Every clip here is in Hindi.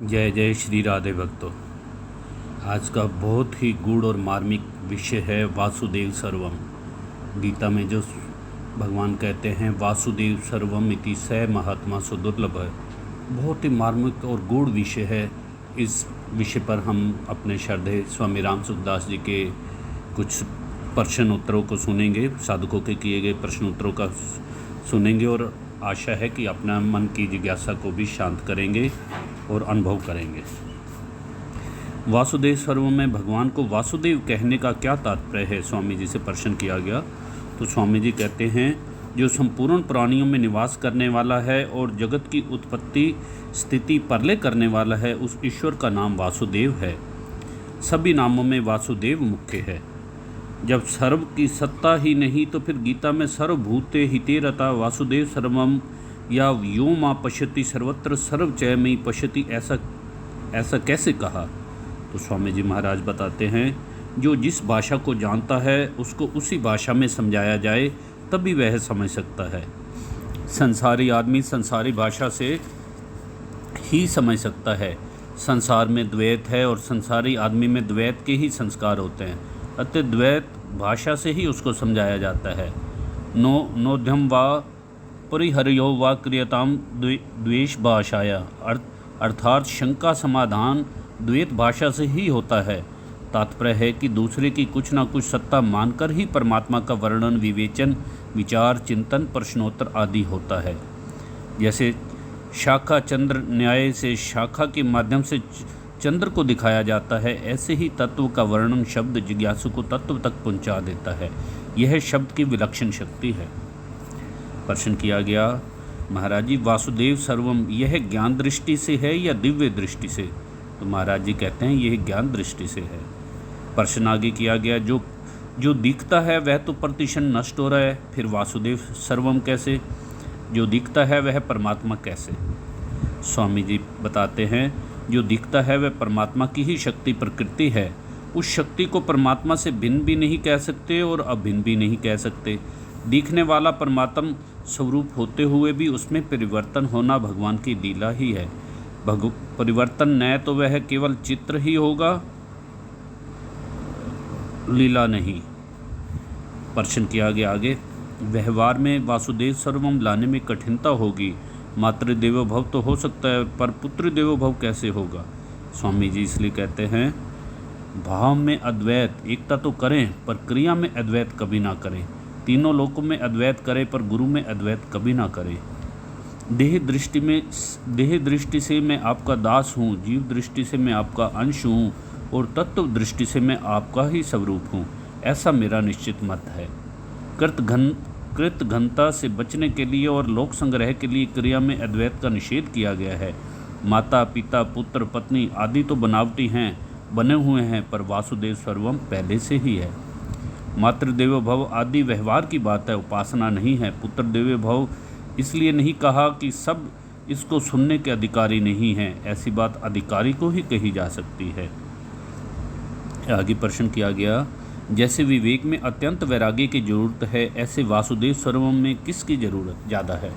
जय जय श्री राधे भक्तों। आज का बहुत ही गूढ़ और मार्मिक विषय है वासुदेव सर्वम। गीता में जो भगवान कहते हैं वासुदेव सर्वम इति स महात्मा सुदुर्लभ है, बहुत ही मार्मिक और गूढ़ विषय है। इस विषय पर हम अपने श्रद्धेय स्वामी राम सुखदास जी के कुछ प्रश्न उत्तरों को सुनेंगे, साधकों के किए गए प्रश्न उत्तरों का सुनेंगे और आशा है कि अपना मन की जिज्ञासा को भी शांत करेंगे और अनुभव करेंगे। वासुदेव सर्वम में भगवान को वासुदेव कहने का क्या तात्पर्य है, स्वामी जी से प्रश्न किया गया। तो स्वामी जी कहते हैं जो संपूर्ण प्राणियों में निवास करने वाला है और जगत की उत्पत्ति स्थिति प्रलय करने वाला है, उस ईश्वर का नाम वासुदेव है। सभी नामों में वासुदेव मुख्य है। जब सर्व की सत्ता ही नहीं तो फिर गीता में सर्वभूते हिते रता वासुदेव सर्वम या यो माँ पश्यति सर्वत्र सर्व चयमयी पश्यति, ऐसा कैसे कहा। तो स्वामी जी महाराज बताते हैं जो जिस भाषा को जानता है उसको उसी भाषा में समझाया जाए तभी वह समझ सकता है। संसारी आदमी संसारी भाषा से ही समझ सकता है। संसार में द्वैत है और संसारी आदमी में द्वैत के ही संस्कार होते हैं, अतः द्वैत भाषा से ही उसको समझाया जाता है। नोध्यम व परिहर्यो व क्रियताम द्वेष भाषाया, अर्थात शंका समाधान द्वैत भाषा से ही होता है। तात्पर्य है कि दूसरे की कुछ ना कुछ सत्ता मानकर ही परमात्मा का वर्णन, विवेचन, विचार, चिंतन, प्रश्नोत्तर आदि होता है। जैसे शाखा चंद्र न्याय से शाखा के माध्यम से चंद्र को दिखाया जाता है, ऐसे ही तत्व का वर्णन शब्द जिज्ञासु को तत्व तक पहुंचा देता है। यह शब्द की विलक्षण शक्ति है। प्रश्न किया गया महाराज जी वासुदेव सर्वम यह ज्ञान दृष्टि से है या दिव्य दृष्टि से। तो महाराज जी कहते हैं यह ज्ञान दृष्टि से है। प्रश्न आगे किया गया जो दिखता है वह तो प्रतिक्षण नष्ट हो रहा है, फिर वासुदेव सर्वम कैसे। जो दिखता है वह परमात्मा कैसे। स्वामी जी बताते हैं जो दिखता है वह परमात्मा की ही शक्ति प्रकृति है। उस शक्ति को परमात्मा से भिन्न भी नहीं कह सकते और अभिन्न भी नहीं कह सकते। दिखने वाला परमात्मा स्वरूप होते हुए भी उसमें परिवर्तन होना भगवान की लीला ही है। परिवर्तन न तो वह केवल चित्र ही होगा, लीला नहीं। प्रश्न किया गया आगे व्यवहार में वासुदेव सर्वम लाने में कठिनता होगी। मातृदेवो भव तो हो सकता है पर पुत्र देवो भव कैसे होगा। स्वामी जी इसलिए कहते हैं भाव में अद्वैत एकता तो करें पर क्रिया में अद्वैत कभी ना करें। तीनों लोकों में अद्वैत करें पर गुरु में अद्वैत कभी ना करें। देह दृष्टि से मैं आपका दास हूँ, जीव दृष्टि से मैं आपका अंश हूँ और तत्व दृष्टि से मैं आपका ही स्वरूप हूँ, ऐसा मेरा निश्चित मत है। कृत घनता से बचने के लिए और लोक संग्रह के लिए क्रिया में अद्वैत का निषेध किया गया है। माता पिता पुत्र पत्नी आदि तो बनावटी हैं, बने हुए हैं, पर वासुदेव सर्वम पहले से ही है। मातृदेवो भव आदि व्यवहार की बात है, उपासना नहीं है। पुत्र देवो भव इसलिए नहीं कहा कि सब इसको सुनने के अधिकारी नहीं हैं, ऐसी बात अधिकारी को ही कही जा सकती है। आगे प्रश्न किया गया जैसे विवेक में अत्यंत वैराग्य की जरूरत है, ऐसे वासुदेव सर्वम में किसकी जरूरत ज़्यादा है।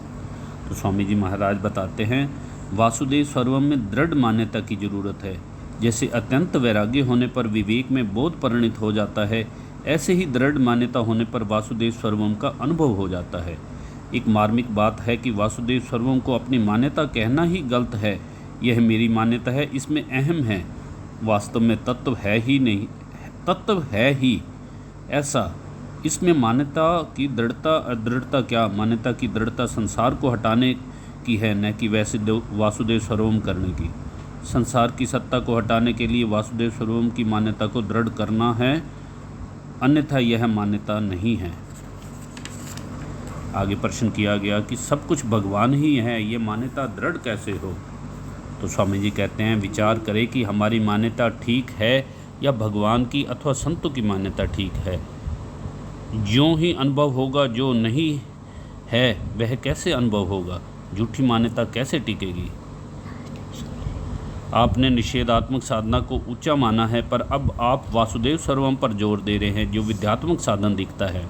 तो स्वामी जी महाराज बताते हैं वासुदेव सर्वम में दृढ़ मान्यता की जरूरत है। जैसे अत्यंत वैराग्य होने पर विवेक में बोध परिणित हो जाता है, ऐसे ही दृढ़ मान्यता होने पर वासुदेव सर्वम का अनुभव हो जाता है। एक मार्मिक बात है कि वासुदेव सर्वम को अपनी मान्यता कहना ही गलत है। यह मेरी मान्यता है, इसमें अहम है, वास्तव में तत्व है ही नहीं, तत्व है ही ऐसा। इसमें मान्यता की दृढ़ता अदृढ़ता क्या। मान्यता की दृढ़ता संसार को हटाने की है, न कि वैसे वासुदेव सर्वम करने की। संसार की सत्ता को हटाने के लिए वासुदेव सर्वम की मान्यता को दृढ़ करना है, अन्यथा यह मान्यता नहीं है। आगे प्रश्न किया गया कि सब कुछ भगवान ही है, ये मान्यता दृढ़ कैसे हो। तो स्वामी जी कहते हैं विचार करें कि हमारी मान्यता ठीक है या भगवान की अथवा संतों की मान्यता ठीक है। ज्यों ही अनुभव होगा, जो नहीं है वह कैसे अनुभव होगा। झूठी मान्यता कैसे टिकेगी। आपने निषेधात्मक साधना को ऊंचा माना है, पर अब आप वासुदेव सर्वम पर जोर दे रहे हैं जो विद्यात्मक साधन दिखता है।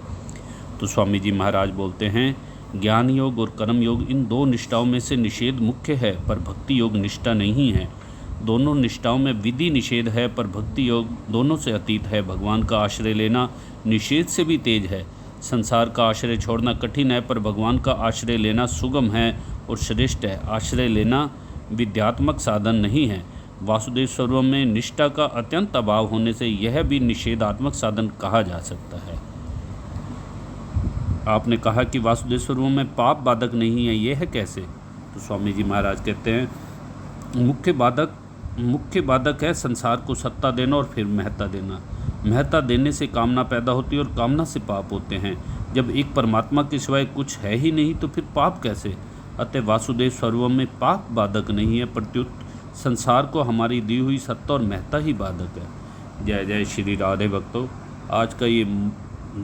तो स्वामी जी महाराज बोलते हैं ज्ञान योग और कर्म योग इन दो निष्ठाओं में से निषेध मुख्य है, पर भक्ति योग निष्ठा नहीं है। दोनों निष्ठाओं में विधि निषेध है, पर भक्ति योग दोनों से अतीत है। भगवान का आश्रय लेना निषेध से भी तेज है। संसार का आश्रय छोड़ना कठिन है, पर भगवान का आश्रय लेना सुगम है और श्रेष्ठ है। आश्रय लेना विद्यात्मक साधन नहीं है। वासुदेव सर्वम में निष्ठा का अत्यंत अभाव होने से यह भी निषेधात्मक साधन कहा जा सकता है। आपने कहा कि वासुदेव सर्वम में पाप बाधक नहीं है, यह है कैसे? तो स्वामी जी महाराज कहते हैं मुख्य बाधक है संसार को सत्ता देना और फिर महत्ता देना। महत्ता देने से कामना पैदा होती है और कामना से पाप होते हैं। जब एक परमात्मा के सिवाय कुछ है ही नहीं तो फिर पाप कैसे? अतः वासुदेव सर्वम में पाप बाधक नहीं है, प्रत्युत संसार को हमारी दी हुई सत्ता और महत्ता ही बाधक है। जय जय श्री राधे भक्तों। आज का ये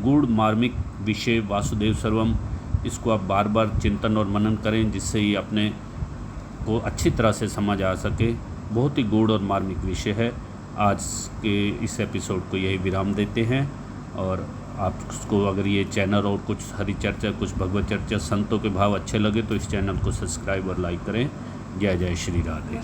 गूढ़ मार्मिक विषय वासुदेव सर्वम, इसको आप बार बार चिंतन और मनन करें, जिससे ये अपने को अच्छी तरह से समझ आ सके। बहुत ही गूढ़ और मार्मिक विषय है। आज के इस एपिसोड को यही विराम देते हैं, और आपको अगर ये चैनल और कुछ हरि चर्चा, कुछ भगवत चर्चा, संतों के भाव अच्छे लगे तो इस चैनल को सब्सक्राइब और लाइक करें। जय जय श्री राधे।